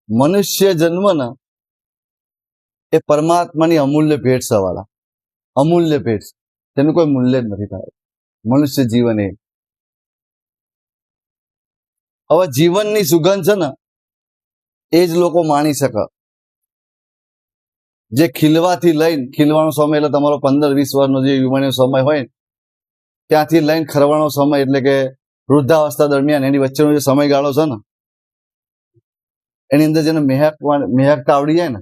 મનુષ્ય જન્મ ને એ પરમાત્માની અમૂલ્ય ભેટ છે વાલા, અમૂલ્ય ભેટ. તેનું કોઈ મૂલ્ય જ નથી થાય. મનુષ્ય જીવન એ હવે જીવનની સુગંધ છે ને એ જ લોકો માણી શકે. જે ખીલવાથી લઈને, ખીલવાનો સમય એટલે તમારો 15-20 વર્ષનો જે યુવાનીનો સમય હોય ત્યાંથી લઈને ખરવાનો સમય એટલે કે વૃદ્ધાવસ્થા દરમિયાન એની વચ્ચેનો જે સમયગાળો છે ને એની અંદર જેને મહેકતા આવડી જાય ને,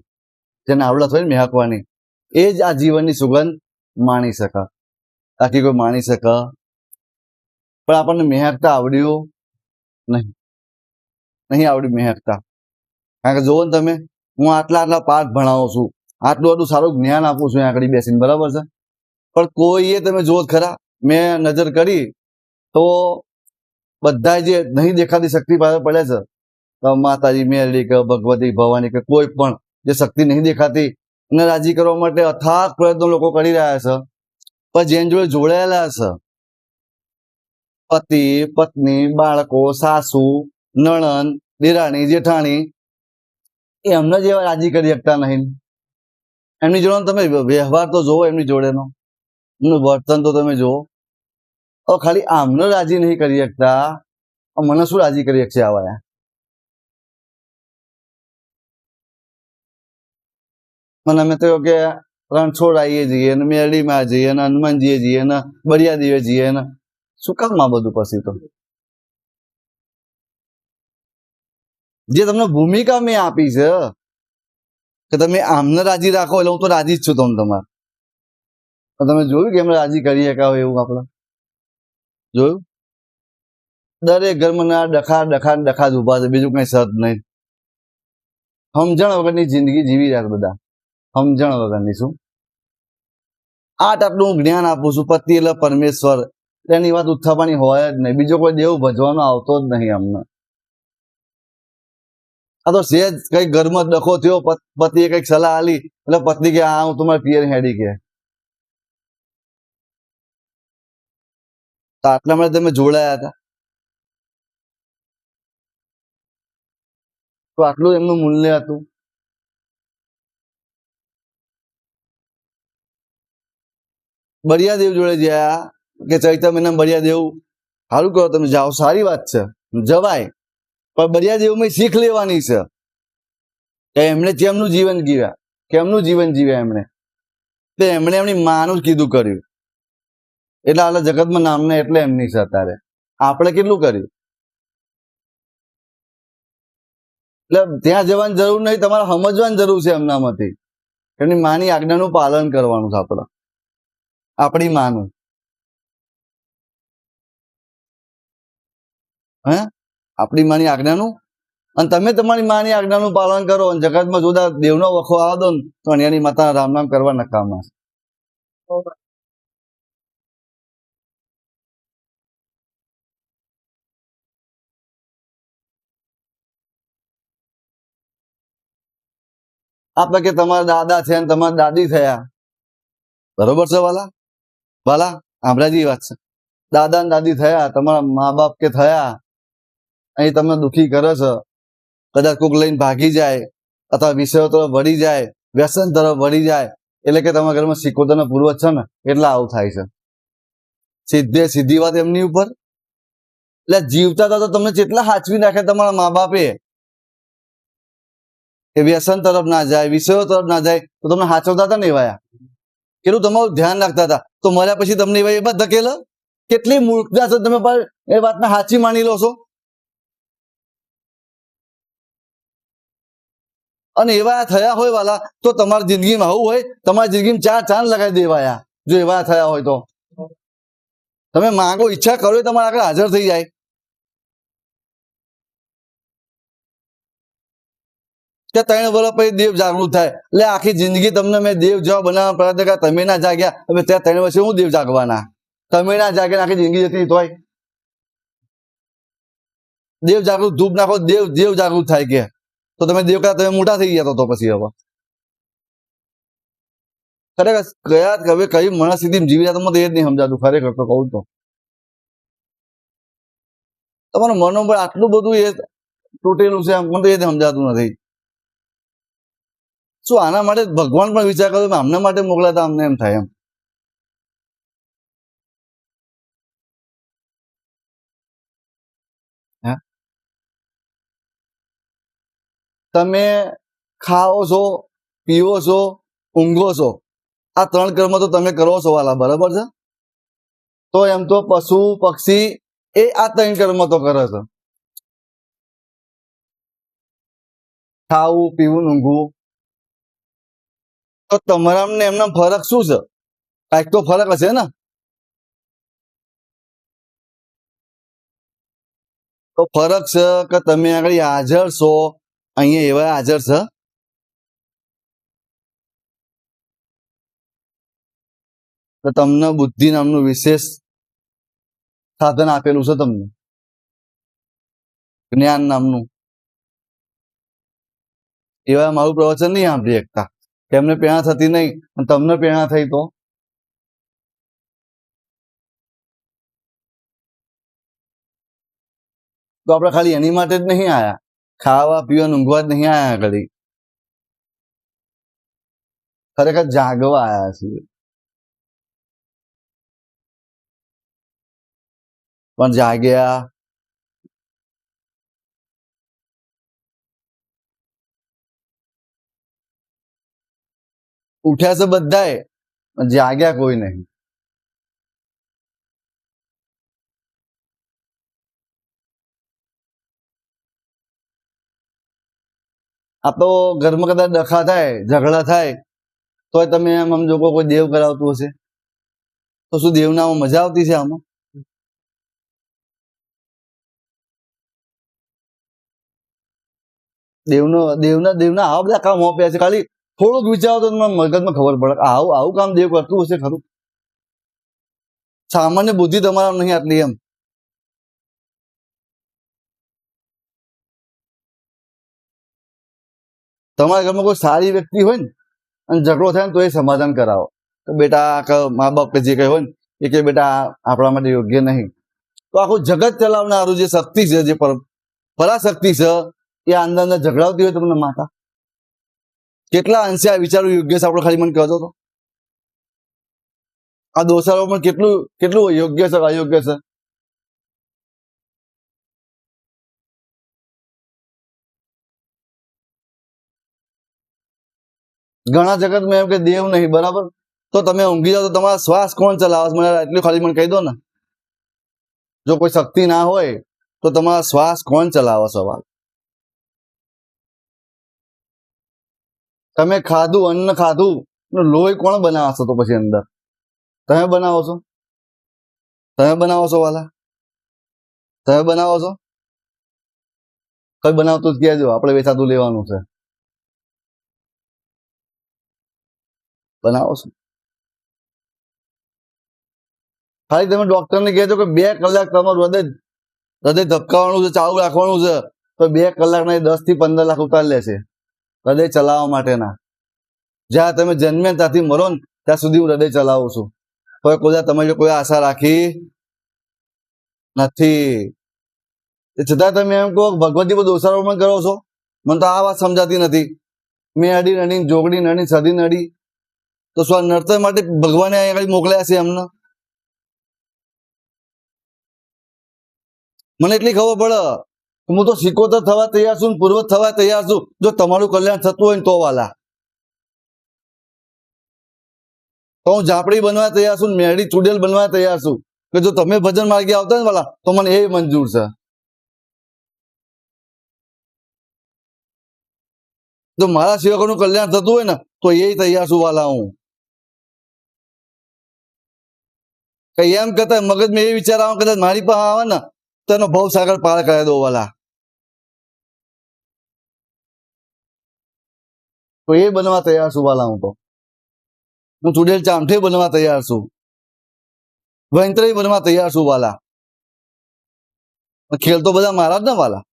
જેને આવડત હોય ને મહેકવાની, એ જ આ જીવનની સુગંધ માણી શકે. બાકી કોઈ માણી શકે પણ આપણને મહેકતા આવડ્યું નહીં આવડ્યું મહેકતા. કારણ કે જોવો ને તમે, હું આટલા પાઠ ભણાવું છું, આટલું સારું જ્ઞાન આપું છું આગળ બેસીને, બરાબર છે, પણ કોઈએ તમે જોવો ખરા, મેં નજર કરી તો બધા જે નહીં દેખાતી શક્તિ પાસે પડે છે, માતાજી, મેરડી કે ભગવતી, ભવાની કે કોઈ પણ જે શક્તિ નહીં દેખાતી એને રાજી કરવા માટે અથાગ પ્રયત્નો લોકો કરી રહ્યા છે. પણ જેની જોડે જોડાયેલા છે, પતિ, પત્ની, બાળકો, સાસુ, નણંદ, દેરાણી, જેઠાણી, એમને જેવા રાજી કરી શકતા નહીં. એમની જોડે તમે વ્યવહાર તો જોવો, એમની જોડેનો એમનું વર્તન તો તમે જુઓ. ખાલી આમને રાજી નહીં કરી શકતા, મને શું રાજી કરી શકશે આવા? મને અમે તો કે રણછોડ આવીએ જઈએ ને, મેરડીમાં જઈએ ને, હનુમાનજીએ જઈએ ને, બરિયાદેવે જઈએ ને, શું કામ આ બધું? પછી તો જે તમને ભૂમિકા મેં આપી છે કે તમે આમને રાજી રાખો એટલે હું તો રાજી જ છું તમારે. તમે જોયું કે એમને રાજી કરી શકાય એવું? આપણે જોયું દરેક ઘરમાં ડખા જ ઉભા છે, બીજું કઈ સત નહીં. સમજણ વગરની જિંદગી જીવી રહ્યા બધા, સમજણ વગરની. શું આટલું જ્ઞાન આપું છું, પતિ એટલે પરમેશ્વર, એની વાત ઉત્થાપવાની હોય જ નહીં, બીજો કોઈ દેવ ભજવાનો આવતો જ નહીં અમને. આ તો સેજ કઈ ઘરમાં ડખો થયો, પતિએ કઈક સલાહ આલી એટલે પત્ની કે આ હું તમારે પિયર હેડી કે, તો આટલા માટે તમે જોડાયા હતા, તો આટલું એમનું મૂલ્ય હતું. બરિયાદેવ જોડે ગયા કે ચૈત્ર મહિના બરિયાદેવ, સારું કરો તમે જાઓ, સારી વાત છે, જવાય, પણ બરિયાદેવમાં શીખ લેવાની છે કે એમણે કેમનું જીવન જીવ્યા, કેમનું જીવન જીવ્યા એમણે. તો એમણે એમની માનું જ કીધું કર્યું એટલે આટલા જગતમાં નામને એટલે એમની છે. અત્યારે આપણે કેટલું કર્યું? એટલે ત્યાં જવાની જરૂર નહીં, તમારે સમજવાની જરૂર છે એમનામાંથી. એમની માની આજ્ઞાનું પાલન કરવાનું છે આપણે, આપણી માનું. આપણી માની આજ્ઞાનું. અને તમે તમારી માની આજ્ઞાનું પાલન કરો અને જગતમાં જોતા દેવનો વખો આવો દો ને તો એની માતા રામ નામ કરવા નકામા. આપણે કે તમારા દાદા છે ને તમારા દાદી થયા, બરોબર છે વાલા? વાલા આંભળાજી વાત છે, દાદા ને દાદી થયા, તમારા મા બાપ કે થયા, અહીં તમને દુખી કરે છે, કદાચ કોક લઈને ભાગી જાય અથવા વિષયો તરફ વળી જાય, વ્યસન તરફ વળી જાય, એટલે કે તમારા ઘરમાં સિકોતરના પૂર્વજ છે ને એટલે આવું થાય છે. સીધી વાત એમની ઉપર. એટલે જીવતા હતા તો તમને કેટલા સાચવી નાખે તમારા મા બાપે, કે વ્યસન તરફ ના જાય, વિષયો તરફ ના જાય, તો તમને સાચવતા હતા ને એવાયા, કેટલું તમારું ધ્યાન રાખતા હતા. તો મર્યા પછી તમને એવા એવા ધકેલ, કેટલી મૂર્ખતા છે, તમે એ વાતને સાચી માની લો છો. અને એવા થયા હોય વાલા તો તમારી જિંદગીમાં આવું હોય, તમારી જિંદગીમાં 4 ચાંદ લગાવી દેવાયા. જો એવા થયા હોય તો તમે માંગો, ઈચ્છા કરો, તમારા આગળ હાજર થઈ જાય. કે 3 વર્ષ પછી દેવ જાગૃત થાય, એટલે આખી જિંદગી તમને મેં દેવ જેવા બનાવવા પ્રયત્ન કર્યા, તમે ના જાગ્યા, હવે ત્યાં 3 વર્ષે હું દેવ જાગવાના? તમે ના જાગ્યા, આખી જિંદગી જતી તોય દેવ જાગૃત ધૂપ નાખો, દેવ જાગૃત થાય કે તો તમે દેવ કા તમે મોટા થઈ ગયા તો પછી હવે ખરેખર કયા હવે કઈ મનસ્થિતિ જીવી રહ્યા તો એ જ નહીં સમજાતું ખરેખર તો કહું તો. તમારું મનોબળ આટલું બધું એ તૂટેલું છે, મને તો એ સમજાતું નથી. શું આના માટે ભગવાન પણ વિચાર કર્યો આમના માટે મોકલાતા? અમને એમ થાય એમ. તમે ખાઓ છો, પીવો છો, ઊંઘો છો, આ 3 કર્મ તો તમે કરો છો વાલા, બરાબર છે? તો એમ તો પશુ પક્ષી એ આ 3 કર્મ તો કરે છે, ખાવું, પીવું, ઊંઘવું. તો તમારા ને એમના ફરક શું છે? કાંઈક તો ફરક હશે ને? તો ફરક છે કે તમે આગળ હાજર છો, અહીંયા એવા હાજર છે? તો તમને બુદ્ધિ નામનું વિશેષ સાધન આપેલું છે, તમને જ્ઞાન નામનું. એવા મારું પ્રવચન નહીં સાંભળી શકતા, એમને પ્રેરણા થતી નહીં અને તમને પ્રેરણા થઈ તો આપણે ખાલી એની માટે જ નહીં આયા, ખાવા પીવા ઊંઘવા જ નહીં આયા, ઘડી ખરેખર જાગવા આયા છીએ. પણ જાગ્યા ઉઠ્યા છે બધાએ, પણ જાગ્યા કોઈ નહીં. આ તો ઘરમાં કદાચ ડખા થાય, ઝઘડા થાય, તોય તમે એમ સમજો કોઈ દેવ કરાવતું હશે, તો શું દેવનામાં મજા આવતી છે? આમાં દેવના આવા બધા કામ આપ્યા છે, ખાલી થોડુંક વિચારો તો તમને મગજમાં ખબર પડે આવું કામ દેવ કરતું હશે ખરું? સામાન્ય બુદ્ધિ તમારા નહીં આટલી એમ. તમારા ઘરમાં કોઈ સારી વ્યક્તિ હોય ને અને ઝઘડો થાય ને તો એ સમાધાન કરાવો કે બેટા, મા બાપ કે જે કઈ હોય ને એ કે બેટા આપણા માટે યોગ્ય નહીં. તો આખું જગત ચલાવનારું જે શક્તિ છે, જે પરાશક્તિ છે, એ અંદર ઝઘડાવતી હોય તમને માતા, કેટલા અંશે આ વિચારવું યોગ્ય છે? આપણે ખાલી મને કહેતો હતો આ દોષારો પણ કેટલું યોગ્ય છે, અયોગ્ય છે? ઘણા જગતમાં એમ કે દેવ નહીં, બરાબર? તો તમે ઊંઘી જાઓ તો તમારા શ્વાસ કોણ ચલાવે? મને એટલું ખાલી મને કહી દો ને. જો કોઈ શક્તિ ના હોય તો તમારા શ્વાસ કોણ ચલાવે? સવાલ. તમે ખાધું, અન્ન ખાધું, લોહી કોણ બનાવે છે? તો પછી અંદર તમે બનાવો છો? તમે બનાવો છો વાલા? તમે બનાવો છો? કઈ બનાવતું જ કહેજો, આપણે વેચાતું લેવાનું છે. બનાવો છો? ખાલી તમે ડોક્ટરને કહેજો કે 2 કલાક તમારું હૃદય ધબકાવવાનું છે, ચાલુ રાખવાનું છે, તો 2 કલાકના 10 થી 15 લાખ ઉતારી લેશે હૃદય ચલાવવા માટેના. જ્યાં તમે જન્મે ત્યાંથી મરો ને ત્યાં સુધી હું હૃદય ચલાવું છું. તો કોઈ તમે કોઈ આશા રાખી નથી. છતાં તમે એમ કહો ભગવતી બધું દોષારોપણ પણ કરો છો. મને તો આ વાત સમજાતી નથી. મેં અડી નડી, જોગડી નડી, સદી નડી, તો શું નડતર માટે ભગવાને અહીંયા મોકલ્યા છે એમને? મને એટલી ખબર પડે, હું તો સિકોતર થવા તૈયાર છું, પૂર્વત થવા તૈયાર છું, જો તમારું કલ્યાણ થતું હોય ને તો વાલા. તો હું ઝાપડી બનવા તૈયાર છું, મેળી ચુડેલ બનવા તૈયાર છું, કે જો તમે ભજન માર્ગે આવતા ને વાલા તો મને એ મંજૂર છે. જો મારા સેવકોનું કલ્યાણ થતું હોય ને તો એ તૈયાર છું વાલા. હું કઈ એમ કરતા મગજમાં એ વિચાર આવે કદાચ મારી પાસે આવે ને તો એનો ભવ સાગર પાર કરી દો વાલા. તો એ બનવા તૈયાર છું વાલા. હું ચુડેલ ચામઠે બનવા તૈયાર છું, વૈંતરી બનવા તૈયાર છું વાલા. ખેલ તો બધા મારા જ ને વાલા.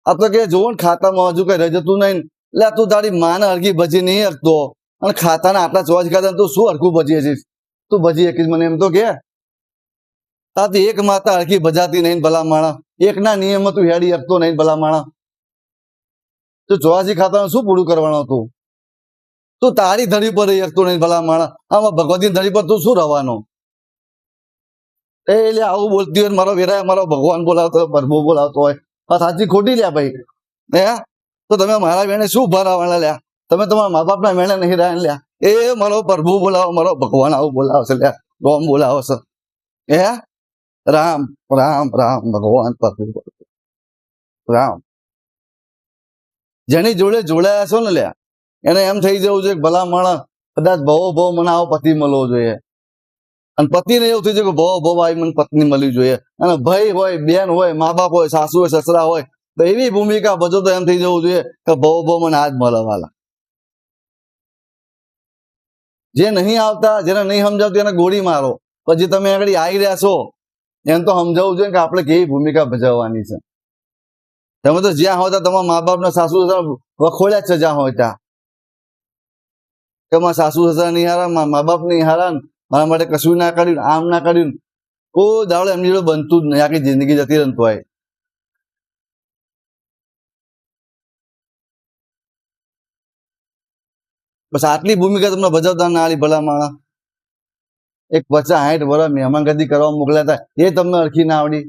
આ તો કે જોવો ને ખાતામાં હજુ કઈ રહી જતું નહીં, એટલે તું તારી માને હરકી ભજી નહીં હકતો અને ખાતાના આટલા ચોજ ખાતા તું શું હરખું ભજીએ છે? તું ભજી શકીશ મને એમ તો કે? તાથી એક માતા હરખી ભજાતી નહીં ભલા માણા, એકના નિયમ તું હેડી શકતો નહીં ભલા માણા. તો 84 ખાતાનું શું પૂરું કરવાનું હતું? તું તારી ધડી પર રહી શકતો નહીં ભલા માણા, આમાં ભગવતી ધડી પર તું શું રહેવાનો? એટલે આવું બોલતી હોય મારો વેરાય મારો ભગવાન બોલાવતો હોય, પ્રભુ બોલાવતો હોય, આ સાચી ખોટી લ્યા ભાઈ. હે તો તમે મારા વેણે શું ભરાવાના લ્યા? તમે તમારા મા બાપના વેણે નહીં રહ્યા લ્યા. એ મારો પ્રભુ બોલાવો, મારો ભગવાન આવું બોલાવશે લ્યા, રોમ બોલાવશે. હે રામ રામ રામ ભગવાન પ્રભુ રામ. જેની જોડે જોડાયા છો ને લ્યા, એને એમ થઈ જવું જોઈએ કે ભલા માણસ કદાચ ભવો મને આવો પતિ મળવો જોઈએ, અને પતિને એવું થઈ જાય કે ભવો આવી મને પત્ની મળવી જોઈએ. અને ભાઈ હોય, બેન હોય, મા બાપ હોય, સાસુ હોય, સસરા હોય, તો એવી ભૂમિકા ભજો તો એમ થઈ જવું જોઈએ કે ભવો મને આજ મળવાલા. જે નહીં આવતા, જેને નહીં સમજાવતું એને ગોળી મારો, પછી તમે આગળ આવી રહ્યા છો એમ તો સમજાવવું જોઈએ કે આપણે કેવી ભૂમિકા ભજવવાની છે. તમે તો જ્યાં હોય ત્યાં તમારા મા બાપના સાસુ વખોડ્યા જ છે, જ્યાં હોય ત્યાં કે મારા સાસુ સસરા નહીં હારા, મા બાપ નહીં હારા, મારા માટે કશું ના કર્યું, આમ ના કર્યું. કોઈ દાડો એમની જોડે બનતું જ નહીં, આખી જિંદગી જતી રહીને હોય. બસ આટલી ભૂમિકા તમને ભજવતા ના આલી ભલા માણા. એક 50-60 વર્ષ મહેમાનગતિ કરવા મોકલ્યા હતા, એ તમને અરખી ના આવડી.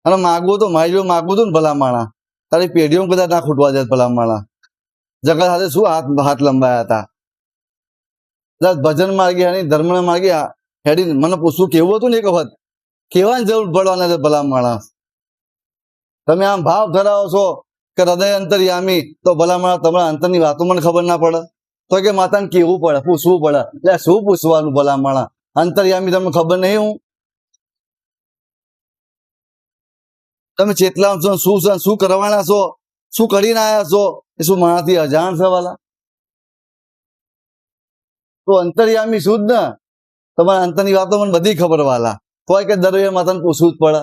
અને માગવું તો મારી જોડે માગવું હતું ને ભલા માણા, તારી પેઢીઓ કદાચ ના ખૂટવા જાય ભલા માણા. જગત સાથે શું હાથ લંબાયા હતા? ભજન માર્ગે અને ધર્મ માર્ગે હેડી મને પૂછવું કેવું હતું ને એક વખત, કેવાની જરૂર પડવાના છે ભલા માણસ? તમે આમ ભાવ ધરાવો છો કે હૃદય અંતર્યામી, તો ભલા માણસ તમારા અંતરની વાતો મને ખબર ના પડે તો કે માતાને કેવું પડે, પૂછવું પડે? એટલે શું પૂછવાનું ભલા માણસ? અંતર્યામી તમને ખબર નહીં? હું તમે ચેતલા છો, શું છે, શું કરવાના છો, શું કરીને આવ્યા છો, એ શું મારાથી અજાણ છે વાલા? તો અંતર્યામી શું જ ને, તમારા અંતરની વાતો મને બધી ખબર વાલા, કોઈ કે દરવે માતાને પૂછવું જ પડે.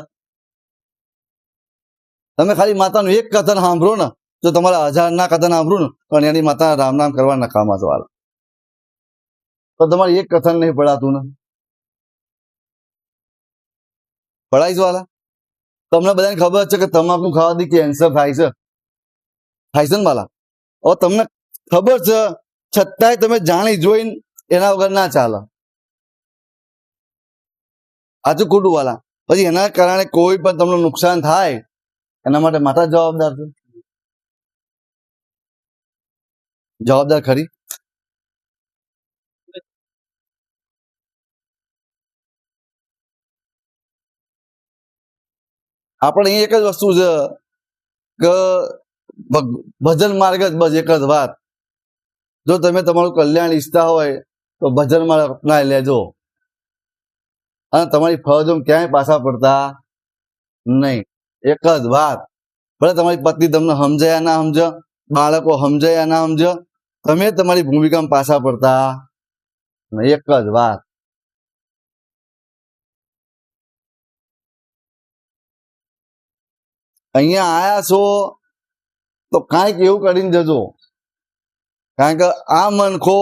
તમે ખાલી માતાનું એક કથન સાંભળો ને, જો તમારા 1000 કથન સાંભળો ને, પણ એની માતા રામ નામ કરવા નકામા છે વાલા. તો તમારે એક કથન નહીં પડાતું ને, પડાઈશ વાલા. તમને બધાને ખબર છે કે તમાકુ ખાવાથી કેન્સર થાય છે ને વાલા. હવે તમને ખબર છે છતાંય તમે જાણી જોઈને એના વગર ના ચાલે. આચું ખોટું વાલા? પછી એના કારણે કોઈ પણ તમને નુકસાન થાય એના માટે માતા જવાબદાર છે. જવાબદાર ખરી? આપણે અહીં એક જ વસ્તુ છે કે ભજન માર્ગ જ, બસ એક જ વાત. જો તમે તમારું કલ્યાણ ઈચ્છતા હોય તો ભજન માર્ગ અપનાવી લેજો, અને તમારી ફરજો ક્યાંય પાછા પડતા નહીં. એક જ વાત. ભલે તમારી પત્ની તમને સમજાયા ના સમજ, બાળકો સમજાયા ના સમજ, તમે તમારી ભૂમિકામાં પાછા પડતા નહીં. એક જ વાત. અહીંયા આયા છો તો કાંઈક એવું કરીને જજો, કારણ કે આ મનખો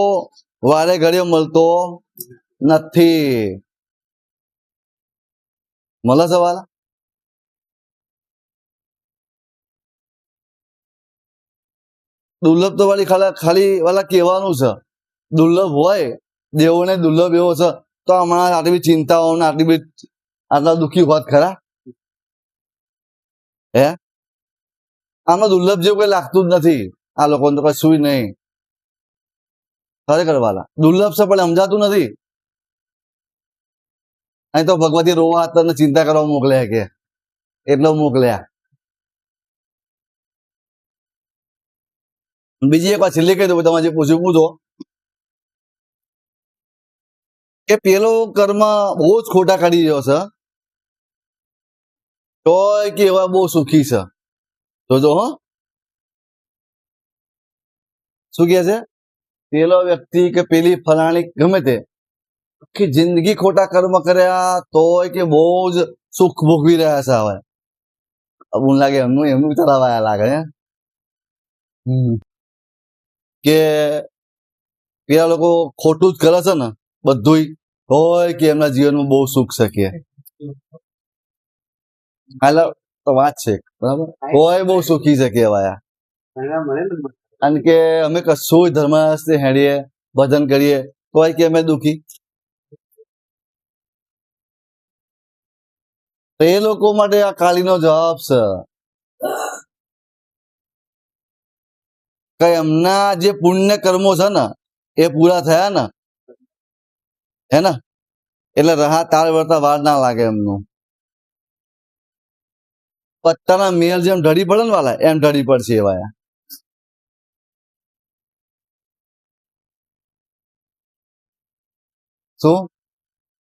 વારે ઘડીએ મળતો નથી. મળે છે વાલા? દુર્લભ તો વાળી ખાલી વાલા કહેવાનું છે. દુર્લભ હોય, દેવોને દુર્લભ એવો છે તો હમણાં આટલી બધી ચિંતાઓ ને આટલા દુઃખી હોત ખરા? હે આમાં દુર્લભ જેવું કઈ લાગતું જ નથી. આ લોકોને તો કઈ સુઈ નહીં. ખરેખર વાલા દુર્લભ છે પણ સમજાતું નથી. અહીં તો ભગવતી રોવા તને ચિંતા કરવા મોકલ્યા કે એટલો મોકલ્યા. બીજી એક વાત છેલ્લે કહી દઉં, તમે જે પૂછ્યું પૂછો કે પેલો કર્મ બહુ જ ખોટા કાઢી રહ્યો છે, તોય કે એવા બહુ સુખી છે. જોજો હો શું કે છે પેલો વ્યક્તિ કે પેલી ફલાણી ગમે તે આખી જિંદગી ખોટા કર્મ કર્યા તોય કે બહુ જ સુખ ભોગવી રહ્યા છે. હવે અબુન લાગે એમનું ચલાવાયા લાગે હે કે પેલા લોકો ખોટું જ કરે છે ને બધું, હોય કે એમના જીવનમાં બહુ સુખ છે કે હાલો તો વાત છે બરાબર કોઈ બહુ સુખી છે કહેવાય અને કે અમે કશું ધર્મ હેડીએ ભજન કરીએ તોય કે અમે દુખી તો એ લોકો માટે આ કાળીનો જવાબ છે કે એમના જે પુણ્ય કર્મો છે ને એ પૂરા થયા ને હે ને એટલે રહા તાળ વળતા વાર ના લાગે એમનું પત્તાના મેલ જેમ ઢળી પડે ને વાલા એમ ઢળી પડશે એવા શું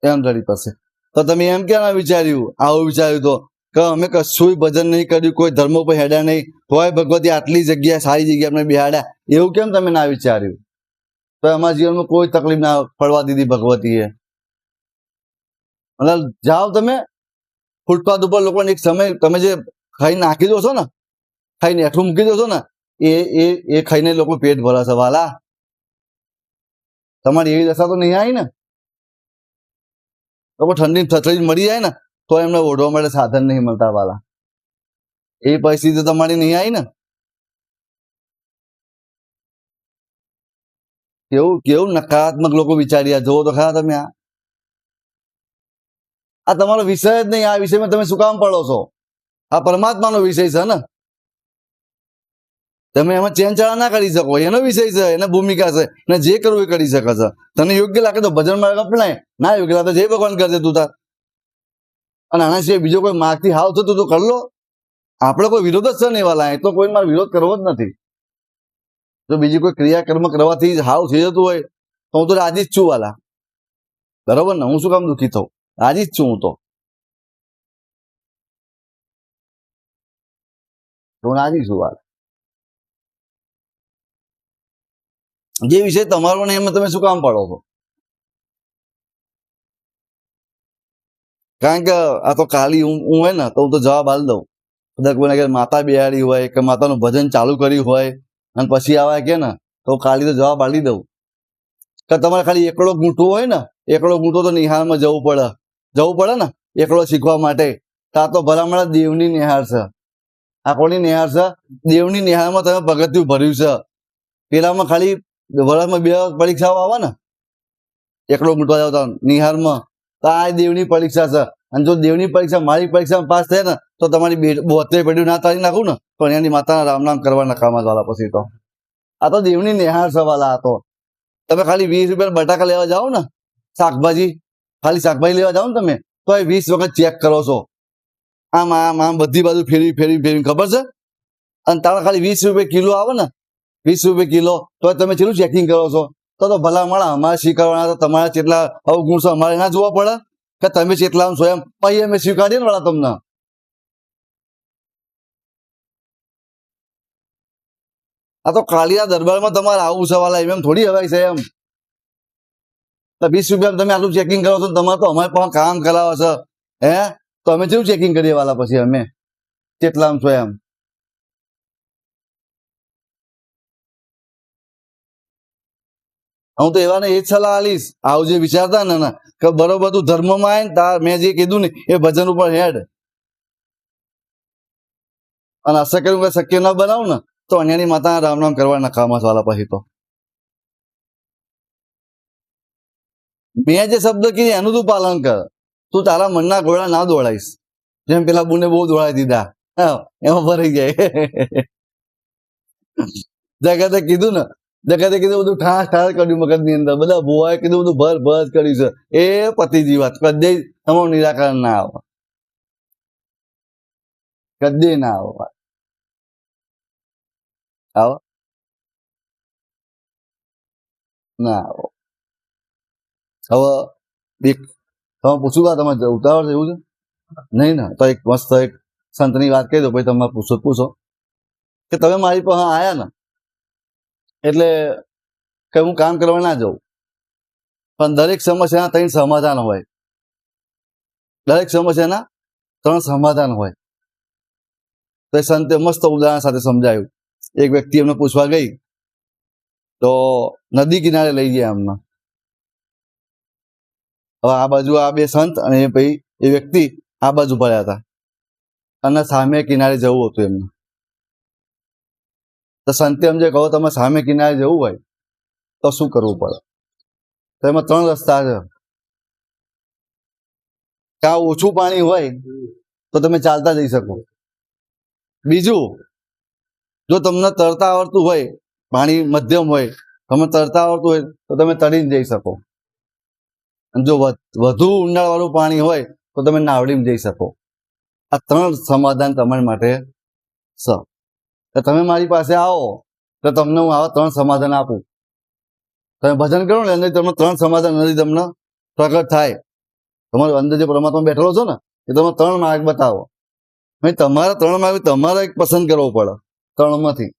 એમ ઢળી પડશે તો તમે એમ ક્યાં ના વિચાર્યું આવું વિચાર્યું તો કે અમે કશું ભજન નહીં કર્યું કોઈ ધર્મ પર હેડ્યા નહીં તોય ભગવતી આટલી જગ્યા સારી જગ્યા અમને બેહાડ્યા એવું કેમ તમે ના વિચાર્યું તો અમારા જીવનમાં કોઈ તકલીફ ના પડવા દીધી ભગવતીએ મતલબ જાઓ તમે ફૂટપાથ ઉપર લોકોને એક સમય તમે જે ખાઈ નાખી દો છો ને ખાઈને એઠું મૂકી દો છો ને એ ખાઈને લોકો પેટ ભરે છે વાલા તમારી એવી દશા તો નહીં આવી ને લોકો ઠંડી થથડી મળી જાય ને તો એમને ઓઢવા માટે સાધન નહીં મળતા વાલા એ પરિસ્થિતિ તમારી નહીં આવી ને કેવું કેવું નકારાત્મક લોકો વિચાર્યા જોવો તો ખરા તમે આ તમારો વિષય જ નહીં આ વિષયમાં તમે શું કામ પડો છો આ પરમાત્માનો વિષય છે ને તમે એમાં ચેનચાળા ના કરી શકો એનો વિષય છે એના ભૂમિકા છે એને જે કરવું એ કરી શકે છે તને યોગ્ય લાગે તો ભજન માર્ગ અપનાય ના યોગ્ય લાગે તો જય ભગવાન કરજે તું તાર અને આના સિવાય બીજો કોઈ માર્ગથી હાવ થતું તો કર લો આપણે કોઈ વિરોધ જ છે નહીં વાલા એ તો કોઈ મારે વિરોધ કરવો જ નથી જો બીજી કોઈ ક્રિયા કર્મ કરવાથી હાવ થઈ જતું હોય તો હું તો રાજી જ છું વાલા બરોબર ને હું શું કામ દુઃખી થઉં રાજી જ છું હું તો હું રાજી છું વાલા જે વિષય તમારો ને એમાં તમે શું કામ પાડો છો કારણ કે આ તો ખાલી હું હોય ને તો હું તો જવાબ આલી દઉં કદાચ કોઈને માતા બિહાડી હોય કે માતાનું ભજન ચાલુ કર્યું હોય અને પછી આવે કે ને તો ખાલી તો જવાબ આલી દઉં કે તમારે ખાલી એકડો ગૂંઠવો હોય ને એકડો ગૂંઠવો તો નિહાળમાં જવું પડે ને એકડો શીખવા માટે તો આ તો ભલામણ દેવની નિહાળ છે આ કોની નિહાળ છે દેવની નિહાળમાં તમે પગથિયું ભર્યું છે પેલામાં ખાલી વર્ષમાં 2 પરીક્ષાઓ આવે ને એકડો ગૂંઠવા જાવ તો નિહાળમાં તો આ દેવની પરીક્ષા છે અને જો દેવની પરીક્ષા મારી પરીક્ષામાં પાસ થાય ને તો તમારી 72 પેઢીઓ ના તારી નાખું ને તો એની માતાના રામ નામ કરવા નકામા વાળા પછી તો આ તો દેવની નિહાળ છે વાલા આ તો તમે ખાલી 20 રૂપિયા બટાકા લેવા જાઓ ને શાકભાજી ખાલી શાકભાજી લેવા જાઓ ને તમે તો એ 20 વખત ચેક કરો છો આમ આમ આમ બધી બાજુ ફેરવી ખબર છે અને તારા ખાલી 20 રૂપિયા કિલો આવે ને 20 રૂપિયા કિલો તો તમે કેટલું ચેકિંગ કરો છો તો ભલા મળે અમારે શીખવાના તો તમારા કેટલા અવગુણ છે અમારે ના જોવા પડે કે તમે કેટલા છો એમ પછી અમે સ્વીકારીએ ને વાળા તમને આ તો કાલિયા દરબારમાં તમારે આવું છે વાલા એમ થોડી હવાય છે એમ 20 રૂપિયા તમે આટલું ચેકિંગ કરો છો તમારે તો અમારે પણ કામ કરાવે છે હે તો અમે કેવું ચેકિંગ કરીએ વાલા પછી અમે કેટલા છો એમ હું તો એવાને એ જ સલાહ આલીશ આવું જે વિચારતા ને કે બરોબર તું ધર્મમાં આવે ને તાર મેં જે કીધું ને એ ભજન ઉપર હેડ અને અશક્ય શક્ય ન બનાવ ને તો અન્યની માતાના રામ નામ કરવા નકામા વાલા પછી તો મેં જે શબ્દ કીધી એનું તું પાલન કર તું તારા મનના ઘોડા ના દોડાઈશ જેમ પેલા બુને બહુ દોડાવી દીધા એમાં ભરાઈ જાય જગતે કીધું બધું ઠાસ કર્યું મગજ ની અંદર બધા ભુવાએ કીધું બધું ભર કર્યું છે એ પતિજી વાત કદી તમારું નિરાકરણ ના આવે કદી ના આવો ના આવો હવે એક તમે પૂછું તમે ઉતાવળ એવું છે નહીં ને તો એક મસ્ત એક સંતની વાત કહી દો પછી તમે પૂછો કે તમે મારી પાસે આયા ને એટલે કે હું કામ કરવા ના જાઉં પણ દરેક સમસ્યાના 3 સમાધાન હોય દરેક સમસ્યાના 3 સમાધાન હોય તો એ સંતે મસ્ત ઉદાહરણ સાથે સમજાયું એક વ્યક્તિ એમને પૂછવા ગઈ તો નદી કિનારે લઈ ગયા એમને હવે આ બાજુ આ બે સંત અને એ ભાઈ એ વ્યક્તિ આ બાજુ પડ્યા હતા અને સામે કિનારે જવું હતું એમને. તો સંતે એમ જે કહો તમે સામે કિનારે જવું હોય તો શું કરવું પડે? તો એમાં 3 રસ્તા છે. કાં ઓછું પાણી હોય તો તમે ચાલતા જઈ શકો. બીજું, જો તમને તરતા આવડતું હોય, પાણી મધ્યમ હોય, તમને તરતા આવડતું હોય તો તમે તરીને જઈ શકો. અને જો વધુ ઊંડાણવાળું પાણી હોય તો તમે નાવડીમાં જઈ શકો. આ 3 સમાધાન તમારા માટે છે. તો તમે મારી પાસે આવો તો તમને હું આવા 3 સમાધાન આપું. તમે ભજન કરો ને અંદર તમને 3 સમાધાન નથી તમને પ્રગટ થાય. તમારો અંદર જે પરમાત્મા બેઠેલો છો ને એ તમે 3 માર્ગ બતાવો. તમારા 3 માર્ગ તમારે એક પસંદ કરવો પડે 3 માંથી,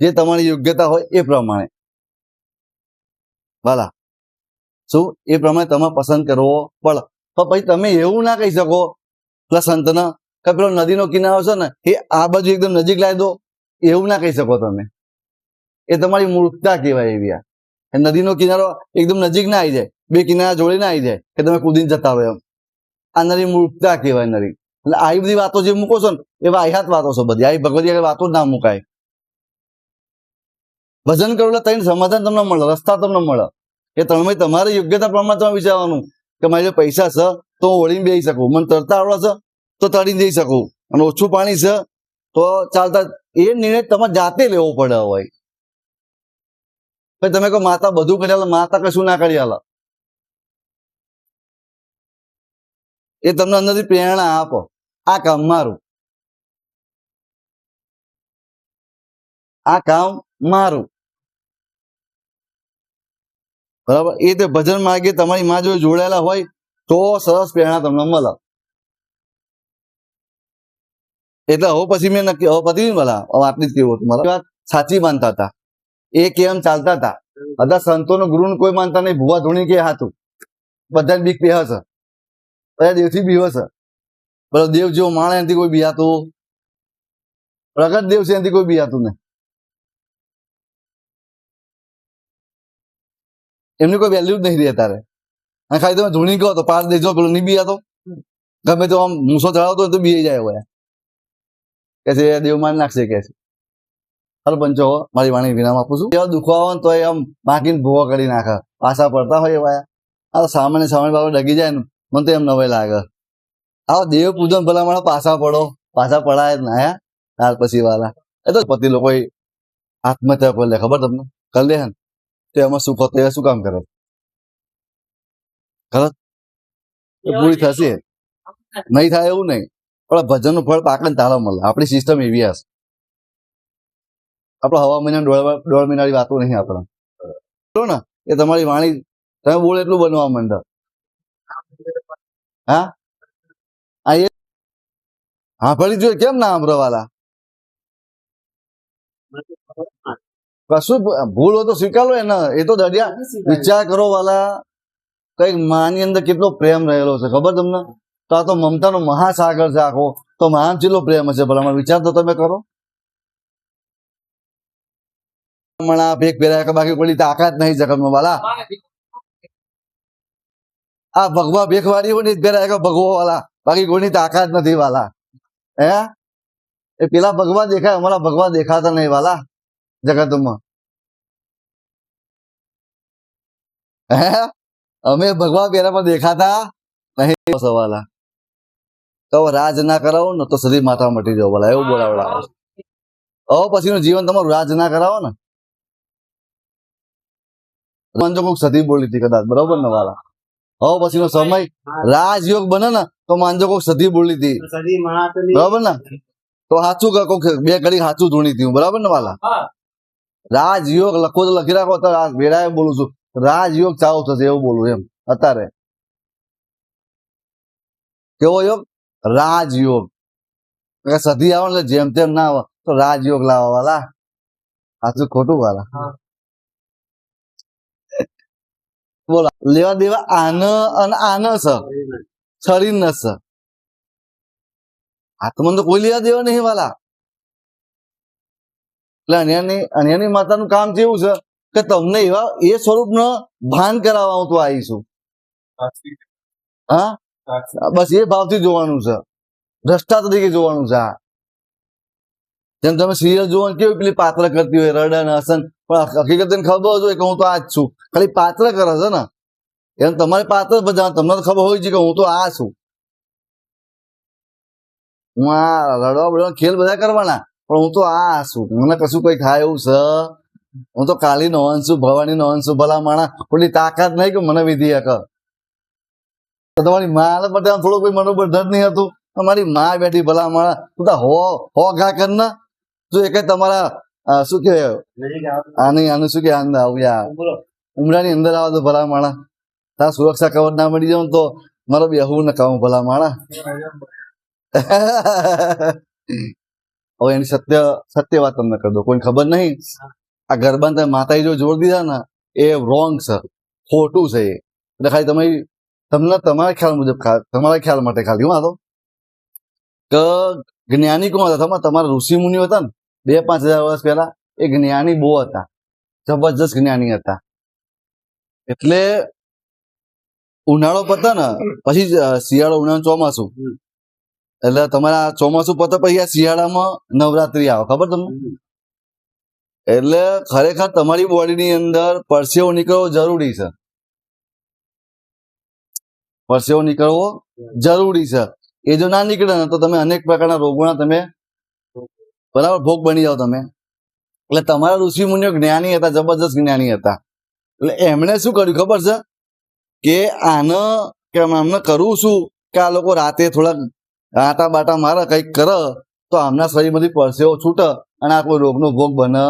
જે તમારી યોગ્યતા હોય એ પ્રમાણે. વાલા શું એ પ્રમાણે તમારે પસંદ કરવો પડે. તો પછી તમે એવું ના કહી શકો પેલા સંતને કે પેલો નદીનો કિનારો છે ને એ આ બાજુ એકદમ નજીક લાવી દો, એવું ના કહી શકો તમે. એ તમારી મૂર્ખતા કહેવાય. એવી આ નદીનો કિનારો એકદમ નજીક ના આવી જાય, 2 કિનારા જોડે ના આવી જાય કે તમે કૂદીને જતા રહો એમ. આ નરી મૂર્ખતા કહેવાય. નરી એટલે આવી બધી વાતો જે મૂકો છો ને એ વાહિયાત વાતો છે બધી. આવી ભગવતી વાતો જ ના મુકાય. ભજન કરો એટલે 3 સમાધાન તમને મળે, રસ્તા તમને મળે. એ 3 તમારી યોગ્યતા પ્રમાણે તમે વિચારવાનું કે મારી જો પૈસા છે તો હું વળીને બેસી શકું, મને તરતા આવડે છે તો તરીને જઈ શકું, અને ઓછું પાણી છે તો ચાલતા. એ નિર્ણય તમારે જાતે લેવો પડે. હોય તમે કહો માતા બધું કરી આલે, માતા કશું ના કરી આલે. એ તમને અંદરથી પ્રેરણા આપો, આ કામ મારું, આ કામ મારું. બરાબર. એ તે ભજન માર્ગે તમારી માં જો જોડાયેલા હોય તો સરસ પ્રેરણા તમને મળે. એટલે હવે પછી મેં નક્કી, હવે પતી ને ભલા હવે આટલી જ કેવું હતું. મારી વાત સાચી માનતા હતા, એ કેમ ચાલતા હતા. બધા સંતોનો ગુરુને કોઈ માનતા નહીં. ભુવા ધોણી કે હાથું બધાને બીક પહે છે, બધા દેવથી બીવે છે. બધો દેવ જેવો માણે એનાથી કોઈ બિયાતું, પ્રગટ દેવ છે એનાથી કોઈ બિયાતું નહીં. એમની કોઈ વેલ્યુ જ નહીં રહી અત્યારે. અને ખાલી તમે ધોણી કહો તો પાર દેજો પેલો નહીં બિયાતો, ગમે તો આમ મૂસો ચડાવતો હોય તો બી જાય. હોય કે છે દેવ માન નાખશે કે છે. હાલ પંચો મારી વાણી વિરામ આપું છું. એવા દુખો આવે તો આમ બાકીને ભૂવો કરી નાખે, પાછા પડતા હોય એવા. આ સામાન્ય બાબત ડગી જાય ને મને તો એમ નવાઈ લાગે. આવો દેવ પૂજન ભલા મને પાછા પડો, પાછા પડાય જ ના. હે ત્યાર પછી વાલા એ તો પતિ લોકો આત્મહત્યા કરી લે, ખબર તમને કરી લે ને તો એમાં શું ખોટ એ શું કામ કરે? ખરત એ પૂરી થશે નહીં, થાય એવું નહીં. પણ ભજન નું ફળ પાકને તાળો મળે. આપણી સિસ્ટમ એવી હશે. આપડે હવા મહિના 1.5 મહિનાની વાતો નહીં. આપણે ને એ તમારી વાણી તમે બોલે એટલું બનવા માંડે. હા હા ફરી જોઈએ કેમ ના સાંભળવાલા? કશું ભૂલ હોય તો સ્વીકારો. એને એ તો દરિયા વિચાર કરો વાલા, કઈક માની અંદર કેટલો પ્રેમ રહેલો છે ખબર તમને? તો આ તો મમતાનો મહાસાગર છે આખો. તો મહાન કેટલો પ્રેમ હશે ભલા, વિચાર તો તમે કરો. ભેગ પહેરાય બાકી કોઈ તાકાત નહીં જગતમાં વાલા. આ ભગવા ભેખવાડી હોય ને પહેરાય ભગવો વાલા, બાકી કોઈની તાકાત નથી વાલા. હે એ પેલા ભગવાન દેખાય, અમારા ભગવાન દેખાતા નહીં વાલા જગતમાં. હે અમે ભગવાન પેલા પણ દેખાતા નહીં સવાલા. તો રાજ ના કરાવો ને તો સદી માથા મટી જાવ વાલા, એવું બોલાવડાવે. હવે પછીનું જીવન તમારું રાજ ના કરાવો ને. માનજો કોઈક સદી બોલી હતી કદાચ, બરોબર ને વાલા. હવે પછીનો સમય રાજયોગ બને ને તો માનજો કોઈક સદી બોલી હતી, બરોબર ને? તો સાચું કોઈક 2 ઘડી સાચું ધૂણી હતી, બરાબર ને વાલા? રાજયોગ લખો તો લખી રાખો. અત્યારે વેળાએ બોલું છું, રાજયોગ ચાલુ થશે એવું બોલું એમ. અત્યારે કેવો યોગ? રાજયોગ. સદી આવે એટલે જેમ તેમ ના આવે તો રાજયોગ લાવો વાલા. સાચું ખોટું વાલા? બોલો લેવા દેવા આન અને આન છે, શરીર ન છે. આત્મન તો કોઈ લેવા દેવા નહીં વાલા. એટલે અન્યની માતાનું કામ કેવું છે કે તમને એવા એ સ્વરૂપનું ભાન કરાવવા હું તો આવીશું. હા, બસ એ ભાવથી જોવાનું છે, દ્રષ્ટા તરીકે જોવાનું છે. આ જેમ તમે સિરિયલ જોવો ને કેવી પેલી પાત્ર કરતી હોય રડન હસન, પણ હકીકત એને ખબર જ હોય કે હું તો આ જ છું, ખાલી પાત્ર કરે છે ને. એમ તમારે પાત્ર બધા તમને તો ખબર હોય છે કે હું તો આ છું, હું આ રડવા બડવા ખેલ બધા કરવાના, પણ હું તો આ છું, મને કશું કઈ થાય એવું છે. હું તો કાલી નો અંશ છું, ભવાની નો અંશ છું. ભલા માણા ખોટી તાકાત નહીં કે મને વિધિ હક. તો તમારી માને માટે આમ થોડું કોઈ મનોબળ ધર નહીં હતું. તમારી માં બેઠી ભલા માણા, તું તો હો ઘા કર ના. જો એક તમારા શું કે આનું શું કે ઉમરાની અંદર આવે તો ભલા માણા, તારા સુરક્ષા કવચ ના મળી જાવ તો મારો બેહવું ન કહું ભલા માણા. હવે એની સત્ય વાત તમને કરી દો, કોઈ ખબર નહીં. આ ગરબા તમે માતાજી જો જોડ દીધા ને એ રોંગ છે, ખોટું છે. એટલે ખાલી તમને તમારા ખ્યાલ મુજબ, તમારા ખ્યાલ માટે ખાલી હું આ તો કે જ્ઞાની કોણ હતા, તમારા ઋષિ મુનિઓ હતા ને 2-5 હજાર વર્ષ પહેલા, એ જ્ઞાની બહુ હતા, જબરજસ્ત જ્ઞાની હતા. એટલે ઉનાળો પતે ને પછી શિયાળો, ઉનાળો, ચોમાસું, એટલે તમારા ચોમાસું પતે પછી આ શિયાળામાં નવરાત્રી આવે, ખબર તમને? એટલે ખરેખર તમારી બોડીની અંદર પરસેવો નીકળવો જરૂરી છે, પરસેવો નીકળવો જરૂરી છે. એ જો ના નીકળે ને તો તમે અનેક પ્રકારના રોગોના તમે બરાબર ભોગ બની જાઓ તમે. એટલે તમારા ઋષિ મુનિઓ જ્ઞાની હતા, જબરજસ્ત જ્ઞાની હતા. એટલે એમણે શું કર્યું ખબર છે કે આમને કરવું શું કે આ લોકો રાતે થોડાક આટા બાટા મારે કંઈક કરે તો આમના શરીરમાંથી પરસેવો છૂટે અને આ કોઈ રોગનો ભોગ બને.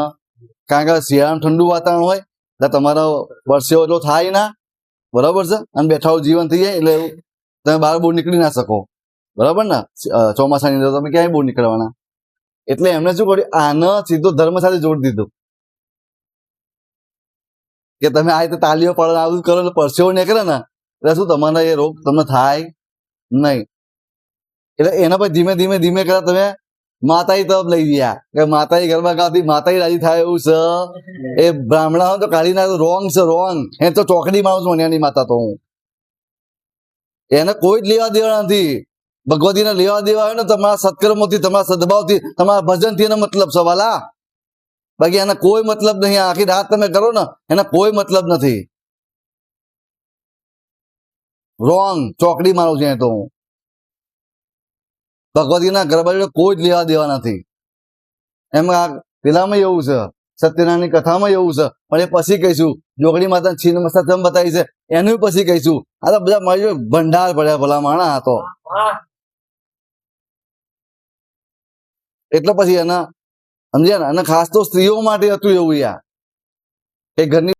કારણ કે શિયાળામાં ઠંડુ વાતાવરણ હોય એટલે તમારો પરસેવો એટલો થાય ના, બરાબર છે, અને બેઠાઓ જીવન થઈ જાય. એટલે તમે બહાર બહુ નીકળી ના શકો, બરાબર ને. ચોમાસાની અંદર તમે ક્યાંય બહુ નીકળવાના. એટલે એમને શું કર્યું, આને સીધો ધર્મ સાથે જોડી દીધું કે તમે આ રીતે તાલીઓ પાડો, આવું કરો એટલે પરસેવો નીકળે ને એટલે શું તમારે એ રોગ તમને થાય નહીં. એટલે એના પર ધીમે ધીમે ધીમે કરતા તમે માતાજી તરફ લઈ ગયા કે માતાજી ગરબા ગાતી, માતાજી રાજી થાય એવું છે. એ બ્રાહ્મણા તો કાઢી નાખે, રોંગ છે, રોંગ. એ તો ચોકડી મારું છું એની માતા તો હું, એને કોઈ જ લેવા દેવા નથી. ભગવતીને લેવા દેવા હોય ને તમારા સત્કર્મોથી, તમારા સદભાવથી, તમારા ભજનથી એનો મતલબ છે વાલા. બાકી એને કોઈ મતલબ નહીં. આખી રાત તમે કરો ને એને કોઈ મતલબ નથી. રોંગ, ચોકડી મારું છું તો હું. ભગવતીના ગરબા જોડે કોઈ જ લેવા દેવા નથી. એમ પેલામાં એવું છે, સત્યનારાયણની કથામાં એવું છે, પણ એ પછી કહીશું. જોગણી માતા છીન સત્યમ બતાવી છે એનું પછી કહીશું. આ તો બધા મારી જોડે ભંડાર પડ્યા ભલા માણા તો. એટલે પછી એના સમજ્યા ને. અને ખાસ તો સ્ત્રીઓ માટે હતું એવું યાર, એ ઘરની